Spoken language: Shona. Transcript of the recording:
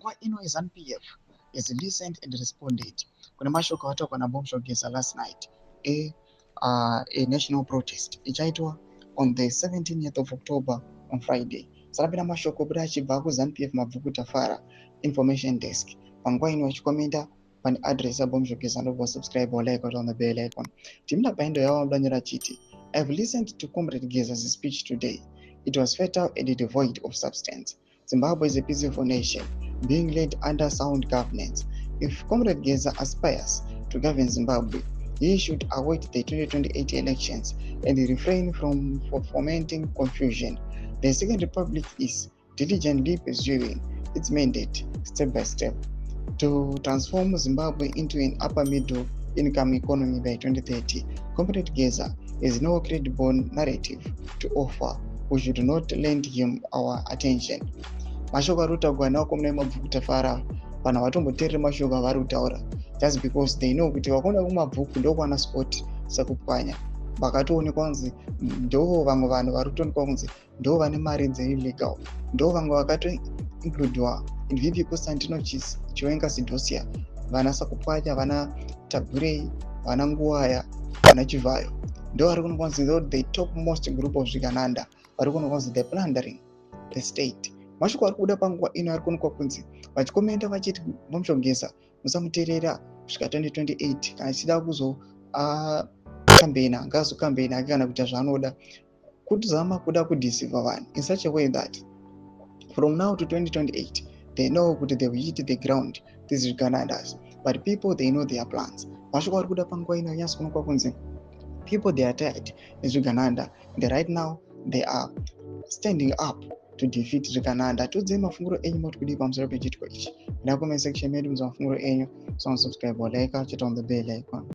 panguva ino ZANU-PF is listened and responded kune mashoko ataurwa naBomshogeza last night a national protest ichaitwa on the 17th of October on Friday. Sarapira mashoko buda achibva kuZANU-PF mabvuku Tafara information desk panguva ino vachikomenta pane address yaBomshogeza ndobva subscribe or like on the bell icon. Timina paindo yavo mudanyira chiti I've listened to Comrade Geza's speech today. It was fertile and devoid of substance. Zimbabwe is a peaceful nation, being led under sound governance. If Comrade Geza aspires to govern Zimbabwe, he should await the 2028 elections and refrain from fomenting confusion. The Second Republic is diligently pursuing its mandate step by step to transform Zimbabwe into an upper middle income economy by 2030. Comrade Geza has no credible narrative to offer. We should not lend him our attention. Mashoko ari kutaurwa naVakomana vemabvuku Tafara vanhu avatomboteereri mashoko avari kutaura just because they know kuti vakomana vemabvuku ndokwana sport sekupwanya vakatoonekwa kunzi ndo vamwe vanhu vari kutoonekwa kunzi ndo vane mari dzeillegal, ndo vamwe vakatoincludiwa in VP Constantino Chiwenga Sidhosia, vana Sakupwanya, vana Tagurei, vana Nguwaya, vana Chivayo, ndo vari kuonekwa kunzi the topmost group of Zvikananda vari kuonekwa kunzi the plundering the state. Mashoko ari kubuda panguva ino ari kuonekwa kunzi vachikomenta vachiti Bomshogeza musamuteerera kusvika 2028 kana achida kuzo kambena ngazokambena ake kana kuita zvaanoda, kutizama kuda kudeceiva vanhu in such a way that from now to 2028 they know kuti they will hit the ground these Ugandas, but people they know their plans. Mashoko ari kubuda panguva ino anyasi kuonekwa kunzi people they are tired nezvigananda and right now they are standing up to defeat Zvikananda. Tudze mafunguro enyu moti kudii pamusoro pechitiko ichi. Ndakuma section medu muzamafunguro enyu, so subscribe or like, chita on the bell icon.